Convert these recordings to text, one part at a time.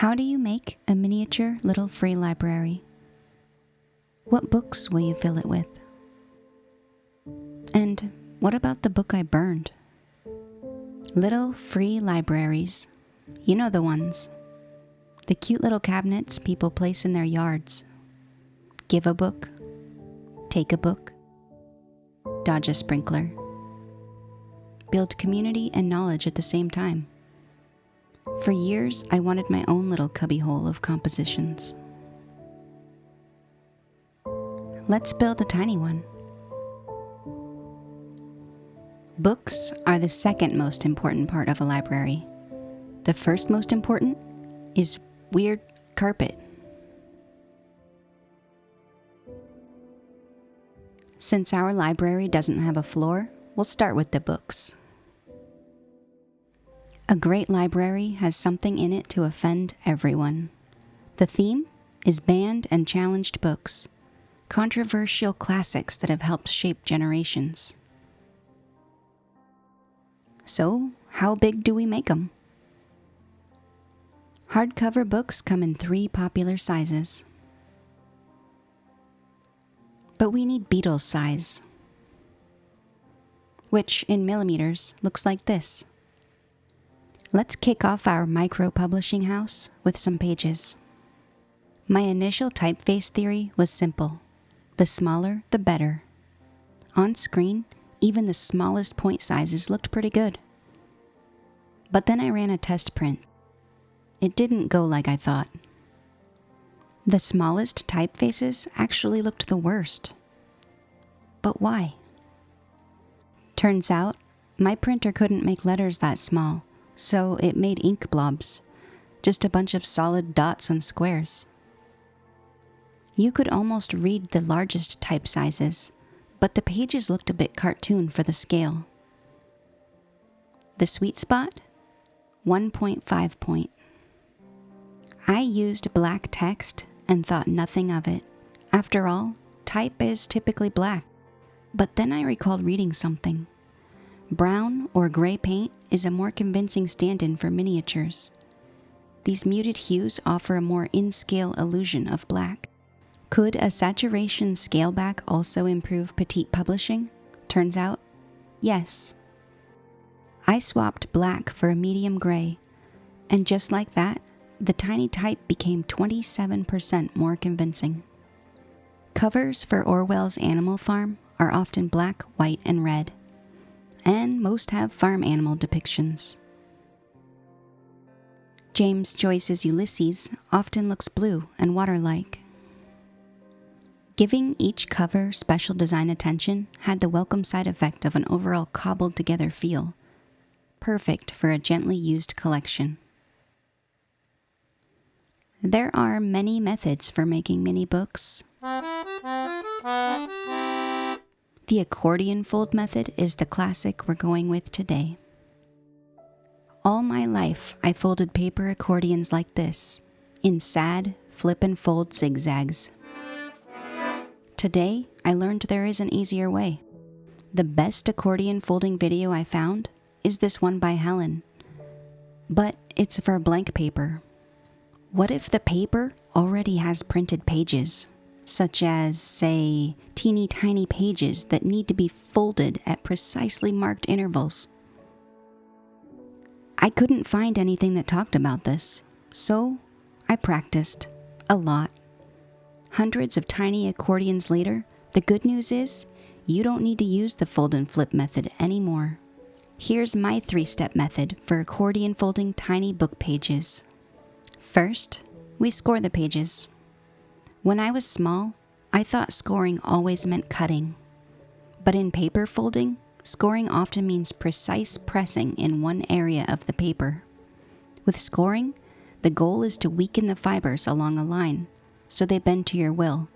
How do you make a miniature little free library? What books will you fill it with? And what about the book I burned? Little free libraries. You know the ones. The cute little cabinets people place in their yards. Give a book. Take a book. Dodge a sprinkler. Build community and knowledge at the same time. For years, I wanted my own little cubbyhole of compositions. Let's build a tiny one. Books are the second most important part of a library. The first most important is weird carpet. Since our library doesn't have a floor, we'll start with the books. A great library has something in it to offend everyone. The theme is banned and challenged books, controversial classics that have helped shape generations. So, how big do we make them? Hardcover books come in 3 popular sizes. But we need Beatles size, which in millimeters looks like this. Let's kick off our micro-publishing house with some pages. My initial typeface theory was simple. The smaller, the better. On screen, even the smallest point sizes looked pretty good. But then I ran a test print. It didn't go like I thought. The smallest typefaces actually looked the worst. But why? Turns out, my printer couldn't make letters that small, so it made ink blobs, just a bunch of solid dots and squares. You could almost read the largest type sizes, but the pages looked a bit cartoon for the scale. The sweet spot? 1.5 point. I used black text and thought nothing of it. After all, type is typically black. But then I recalled reading something. Brown or gray paint is a more convincing stand-in for miniatures. These muted hues offer a more in-scale illusion of black. Could a saturation scale back also improve petite publishing? Turns out, yes. I swapped black for a medium gray, and just like that, the tiny type became 27% more convincing. Covers for Orwell's Animal Farm are often black, white, and red, and most have farm animal depictions. James Joyce's Ulysses often looks blue and water-like. Giving each cover special design attention had the welcome side effect of an overall cobbled-together feel, perfect for a gently used collection. There are many methods for making mini books. The accordion fold method is the classic we're going with today. All my life, I folded paper accordions like this, in sad, flip and fold zigzags. Today, I learned there is an easier way. The best accordion folding video I found is this one by Helen. But it's for blank paper. What if the paper already has printed pages, such as, say, teeny tiny pages that need to be folded at precisely marked intervals? I couldn't find anything that talked about this, so I practiced a lot. Hundreds of tiny accordions later, the good news is you don't need to use the fold and flip method anymore. Here's my 3-step method for accordion folding tiny book pages. First, we score the pages. When I was small, I thought scoring always meant cutting. But in paper folding, scoring often means precise pressing in one area of the paper. With scoring, the goal is to weaken the fibers along a line, so they bend to your will.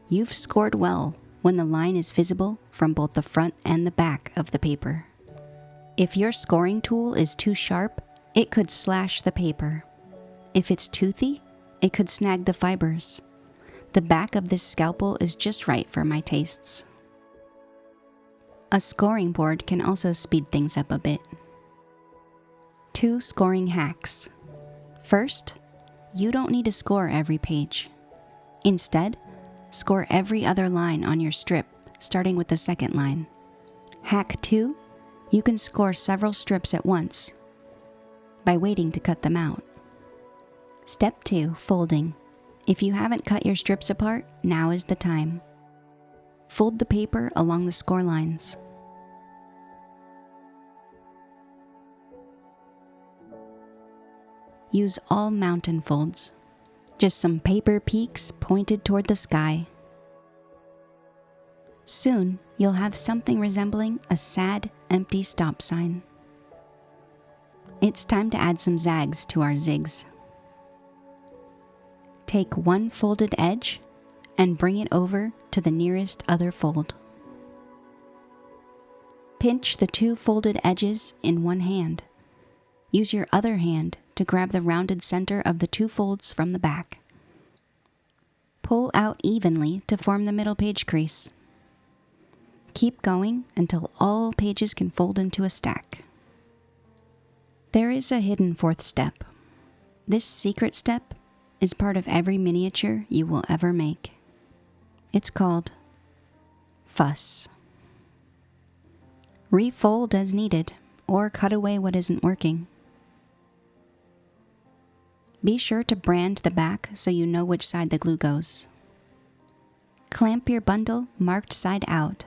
You've scored well when the line is visible from both the front and the back of the paper. If your scoring tool is too sharp, it could slash the paper. If it's toothy, it could snag the fibers. The back of this scalpel is just right for my tastes. A scoring board can also speed things up a bit. 2 scoring hacks. First, You don't need to score every page. Instead, score every other line on your strip, starting with the second line. Hack 2, you can score several strips at once by waiting to cut them out. Step 2, folding. If you haven't cut your strips apart, now is the time. Fold the paper along the score lines. Use all mountain folds, just some paper peaks pointed toward the sky. Soon, you'll have something resembling a sad, empty stop sign. It's time to add some zags to our zigs. Take one folded edge and bring it over to the nearest other fold. Pinch the 2 folded edges in one hand. Use your other hand to grab the rounded center of the 2 folds from the back. Pull out evenly to form the middle page crease. Keep going until all pages can fold into a stack. There is a hidden 4th step. This secret step is part of every miniature you will ever make. It's called fuss. Refold as needed, or cut away what isn't working. Be sure to brand the back so you know which side the glue goes. Clamp your bundle marked side out.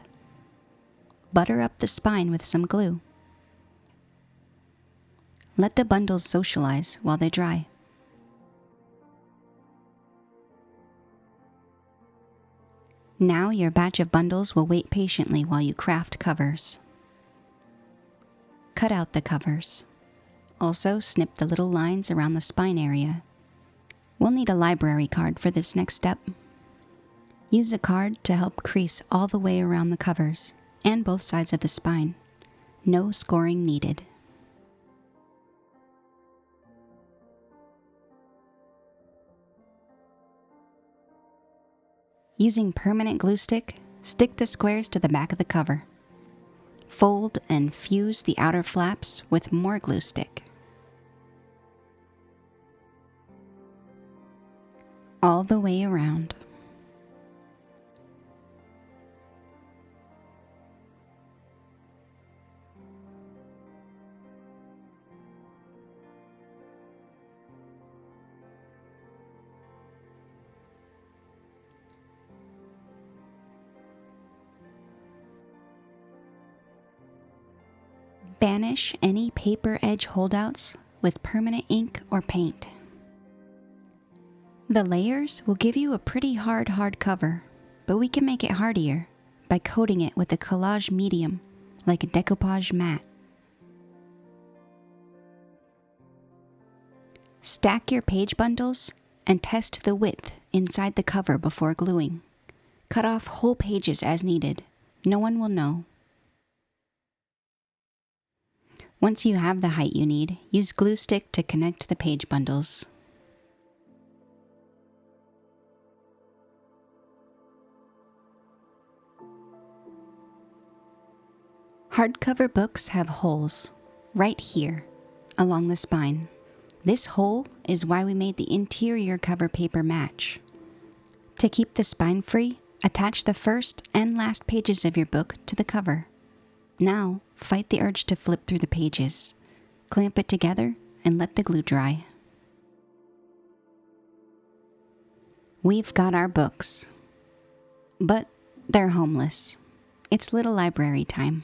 Butter up the spine with some glue. Let the bundles socialize while they dry. Now your batch of bundles will wait patiently while you craft covers. Cut out the covers. Also, snip the little lines around the spine area. We'll need a library card for this next step. Use a card to help crease all the way around the covers and both sides of the spine. No scoring needed. Using permanent glue stick, stick the squares to the back of the cover. Fold and fuse the outer flaps with more glue stick. All the way around. Banish any paper edge holdouts with permanent ink or paint. The layers will give you a pretty hard cover, but we can make it hardier by coating it with a collage medium like a decoupage mat. Stack your page bundles and test the width inside the cover before gluing. Cut off whole pages as needed. No one will know. Once you have the height you need, use glue stick to connect the page bundles. Hardcover books have holes, right here, along the spine. This hole is why we made the interior cover paper match. To keep the spine free, attach the first and last pages of your book to the cover. Now, fight the urge to flip through the pages. Clamp it together and let the glue dry. We've got our books, but they're homeless. It's little library time.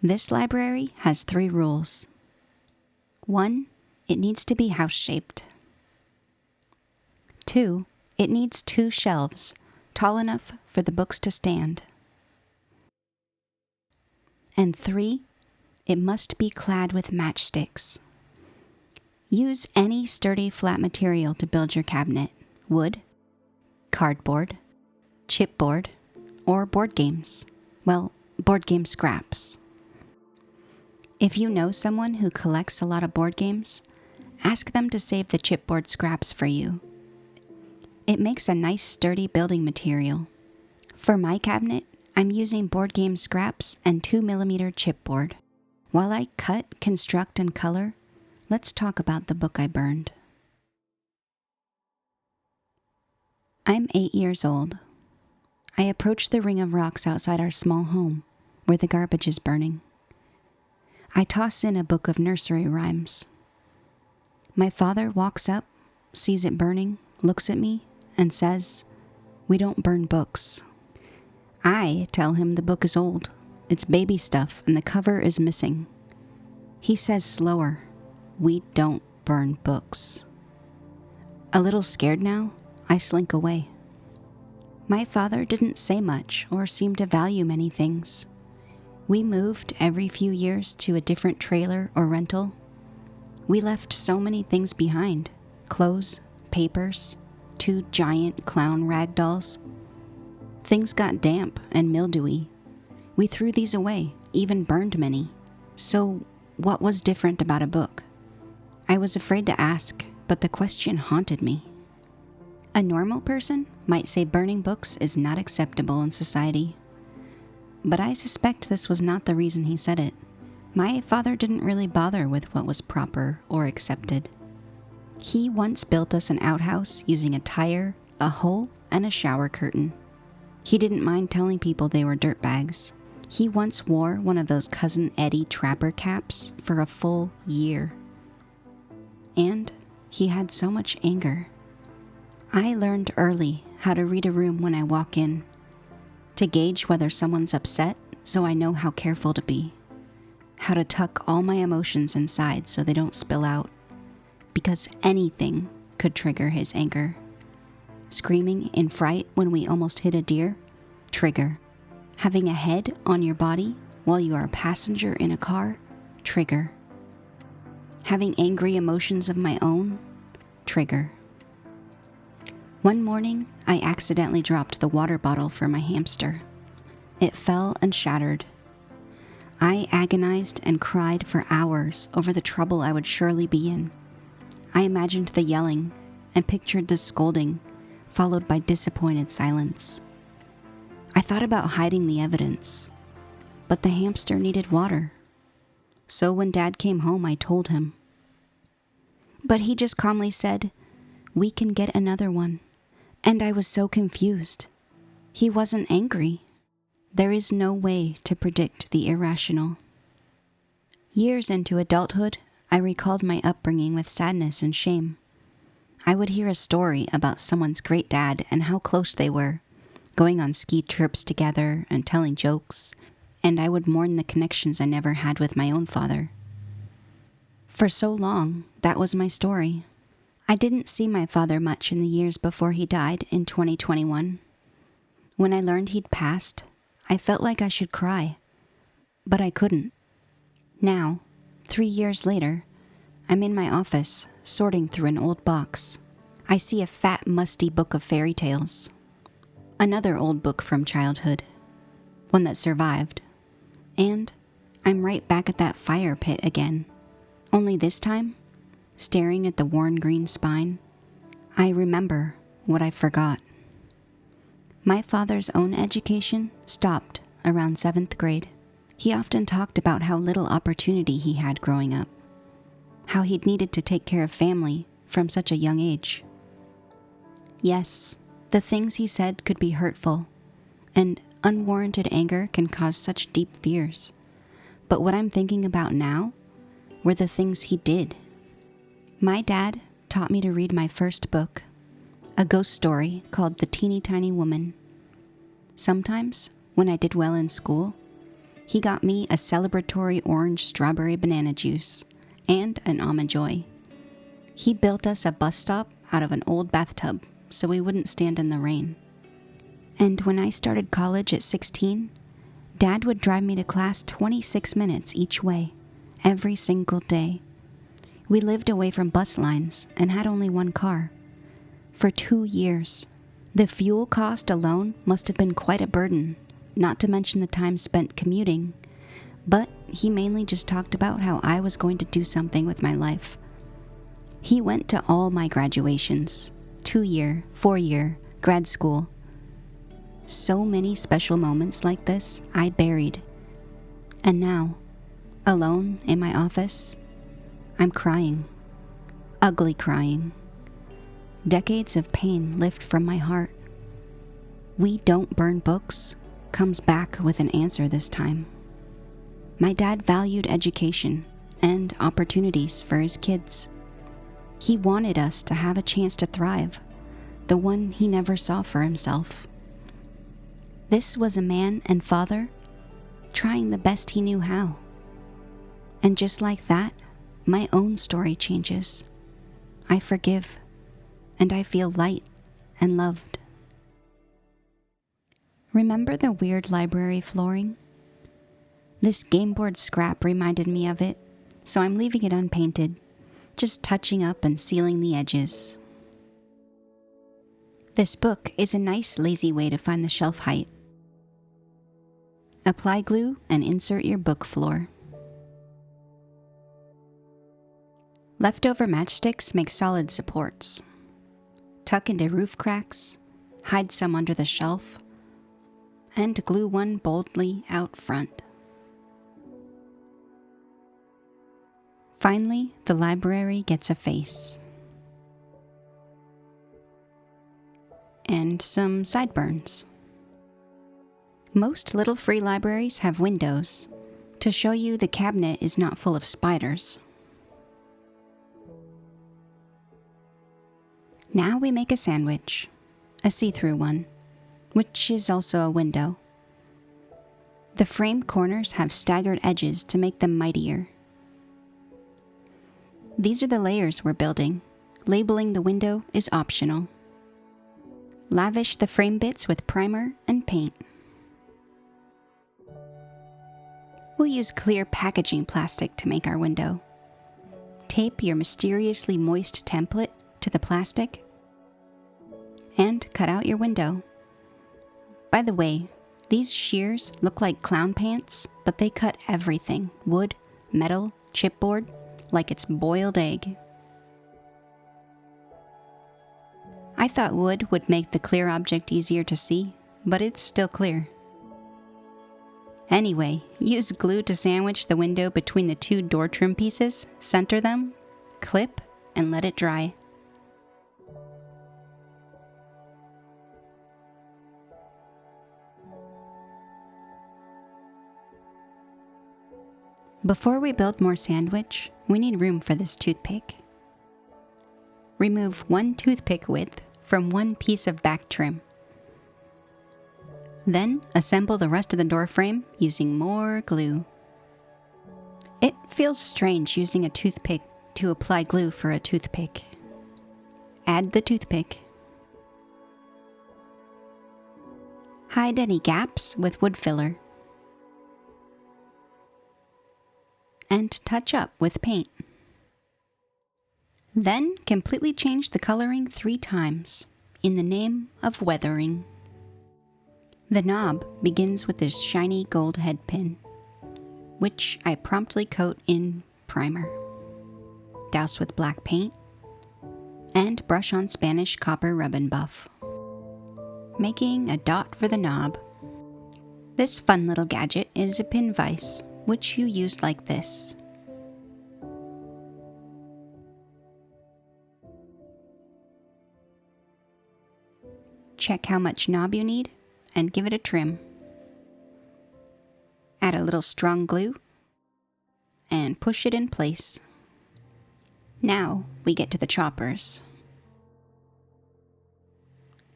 This library has 3 rules. 1, it needs to be house-shaped. 2, it needs 2 shelves, tall enough for the books to stand. And 3, it must be clad with matchsticks. Use any sturdy flat material to build your cabinet: wood, cardboard, chipboard, or board games. Well, board game scraps. If you know someone who collects a lot of board games, ask them to save the chipboard scraps for you. It makes a nice sturdy building material. For my cabinet, I'm using board game scraps and 2mm chipboard. While I cut, construct, and color, let's talk about the book I burned. I'm 8 years old. I approach the ring of rocks outside our small home, where the garbage is burning. I toss in a book of nursery rhymes. My father walks up, sees it burning, looks at me, and says, "We don't burn books." I tell him the book is old, it's baby stuff, and the cover is missing. He says slower, "We don't burn books." A little scared now, I slink away. My father didn't say much or seem to value many things. We moved every few years to a different trailer or rental. We left so many things behind: clothes, papers, 2 giant clown rag dolls. Things got damp and mildewy. We threw these away, even burned many. So, what was different about a book? I was afraid to ask, but the question haunted me. A normal person might say burning books is not acceptable in society. But I suspect this was not the reason he said it. My father didn't really bother with what was proper or accepted. He once built us an outhouse using a tire, a hole, and a shower curtain. He didn't mind telling people they were dirtbags. He once wore one of those Cousin Eddie trapper caps for a full year. And he had so much anger. I learned early how to read a room when I walk in, to gauge whether someone's upset so I know how careful to be, how to tuck all my emotions inside so they don't spill out, because anything could trigger his anger. Screaming in fright when we almost hit a deer? Trigger. Having a head on your body while you are a passenger in a car? Trigger. Having angry emotions of my own? Trigger. One morning, I accidentally dropped the water bottle for my hamster. It fell and shattered. I agonized and cried for hours over the trouble I would surely be in. I imagined the yelling and pictured the scolding, followed by disappointed silence. I thought about hiding the evidence, but the hamster needed water. So when Dad came home, I told him. But he just calmly said, "We can get another one." And I was so confused. He wasn't angry. There is no way to predict the irrational. Years into adulthood, I recalled my upbringing with sadness and shame. I would hear a story about someone's great dad and how close they were, going on ski trips together and telling jokes, and I would mourn the connections I never had with my own father. For so long, that was my story. I didn't see my father much in the years before he died in 2021. When I learned he'd passed, I felt like I should cry, but I couldn't. Now, 3 years later, I'm in my office, sorting through an old box. I see a fat, musty book of fairy tales. Another old book from childhood, one that survived. And I'm right back at that fire pit again, only this time, staring at the worn green spine, I remember what I forgot. My father's own education stopped around 7th grade. He often talked about how little opportunity he had growing up, how he'd needed to take care of family from such a young age. Yes, the things he said could be hurtful, and unwarranted anger can cause such deep fears. But what I'm thinking about now were the things he did. My dad taught me to read my first book, a ghost story called The Teeny Tiny Woman. Sometimes, when I did well in school, he got me a celebratory orange strawberry banana juice and an almond joy. He built us a bus stop out of an old bathtub so we wouldn't stand in the rain. And when I started college at 16, Dad would drive me to class 26 minutes each way, every single day. We lived away from bus lines and had only one car. For 2 years. The fuel cost alone must have been quite a burden, not to mention the time spent commuting. But he mainly just talked about how I was going to do something with my life. He went to all my graduations, 2-year, 4-year, grad school. So many special moments like this I buried. And now, alone in my office, I'm crying. Ugly crying. Decades of pain lift from my heart "We don't burn books" comes back with an answer this time. My dad valued education and opportunities for his kids. He wanted us to have a chance to thrive, the one he never saw for himself. This was a man and father trying the best he knew how. And just like that, my own story changes. I forgive, and I feel light and loved. Remember the weird library flooring? This game board scrap reminded me of it, so I'm leaving it unpainted, just touching up and sealing the edges. This book is a nice, lazy way to find the shelf height. Apply glue and insert your book floor. Leftover matchsticks make solid supports. Tuck into roof cracks, hide some under the shelf, and glue one boldly out front. Finally, the library gets a face. And some sideburns. Most little free libraries have windows to show you the cabinet is not full of spiders. Now we make a sandwich, a see-through one, which is also a window. The frame corners have staggered edges to make them mightier. These are the layers we're building. Labeling the window is optional. Lavish the frame bits with primer and paint. We'll use clear packaging plastic to make our window. Tape your mysteriously moist template to the plastic and cut out your window. By the way, these shears look like clown pants, but they cut everything: wood, metal, chipboard, like it's boiled egg. I thought wood would make the clear object easier to see, but it's still clear. Anyway, use glue to sandwich the window between the two door trim pieces, center them, clip, and let it dry. Before we build more sandwich, we need room for this toothpick. Remove one toothpick width from one piece of back trim. Then assemble the rest of the door frame using more glue. It feels strange using a toothpick to apply glue for a toothpick. Add the toothpick. Hide any gaps with wood filler. And touch up with paint. Then completely change the coloring 3 times in the name of weathering. The knob begins with this shiny gold head pin, which I promptly coat in primer. Douse with black paint and brush on Spanish copper rub and buff, making a dot for the knob. This fun little gadget is a pin vise, which you use like this. Check how much knob you need and give it a trim. Add a little strong glue and push it in place. Now we get to the choppers.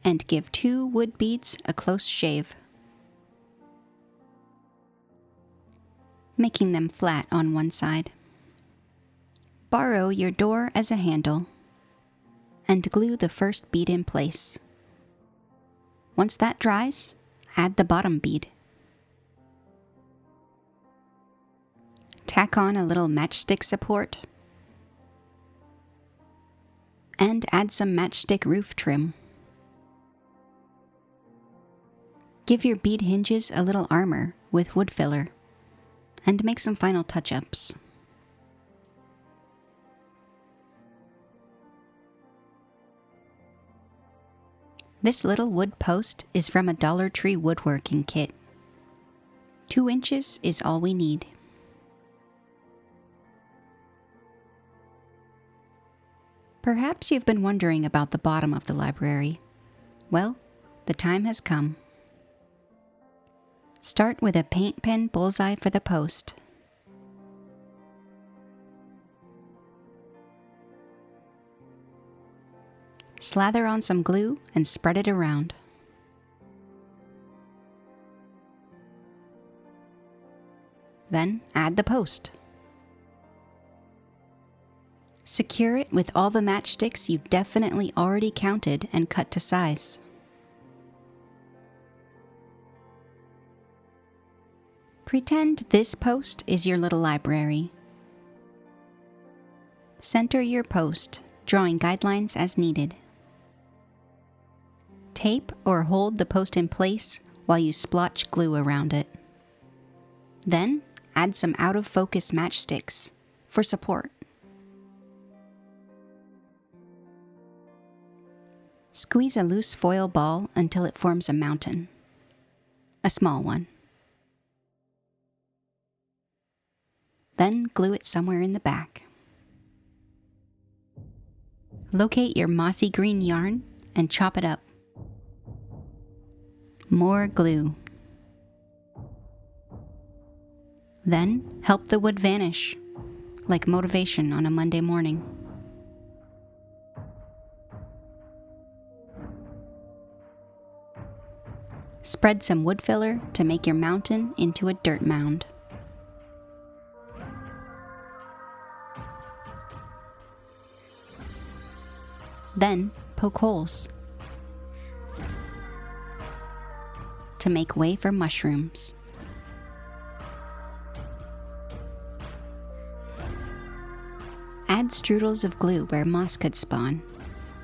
And give 2 wood beads a close shave, making them flat on one side. Borrow your door as a handle and glue the first bead in place. Once that dries, add the bottom bead. Tack on a little matchstick support and add some matchstick roof trim. Give your bead hinges a little armor with wood filler and make some final touch-ups. This little wood post is from a Dollar Tree woodworking kit. 2 inches is all we need. Perhaps you've been wondering about the bottom of the library. Well, the time has come. Start with a paint pen bullseye for the post. Slather on some glue and spread it around. Then add the post. Secure it with all the matchsticks you definitely already counted and cut to size. Pretend this post is your little library. Center your post, drawing guidelines as needed. Tape or hold the post in place while you splotch glue around it. Then add some out-of-focus matchsticks for support. Squeeze a loose foil ball until it forms a mountain. A small one. Then glue it somewhere in the back. Locate your mossy green yarn and chop it up. More glue. Then help the wood vanish, like motivation on a Monday morning. Spread some wood filler to make your mountain into a dirt mound. Then poke holes to make way for mushrooms. Add strudels of glue where moss could spawn,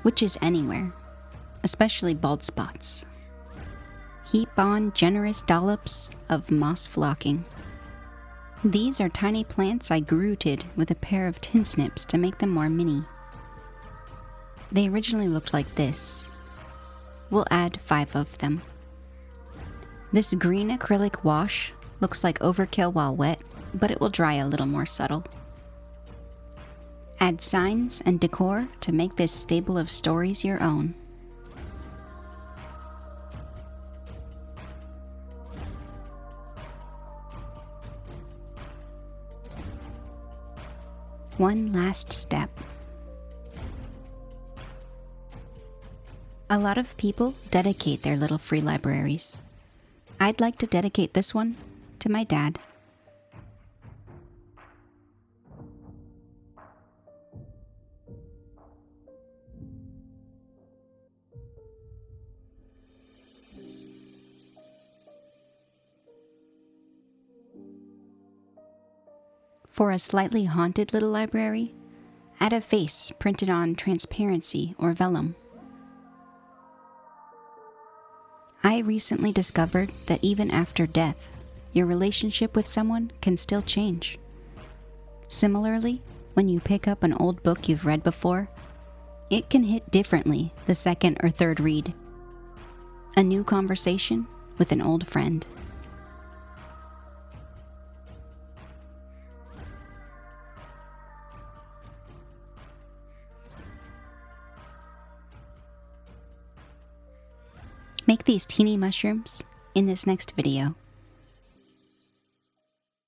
which is anywhere, especially bald spots. Heap on generous dollops of moss flocking. These are tiny plants I rooted with a pair of tin snips to make them more mini. They originally looked like this. We'll add 5 of them. This green acrylic wash looks like overkill while wet, but it will dry a little more subtle. Add signs and decor to make this stable of stories your own. One last step. A lot of people dedicate their little free libraries. I'd like to dedicate this one to my dad. For a slightly haunted little library, add a face printed on transparency or vellum. I recently discovered that even after death, your relationship with someone can still change. Similarly, when you pick up an old book you've read before, it can hit differently the second or third read. A new conversation with an old friend. Make these teeny mushrooms in this next video.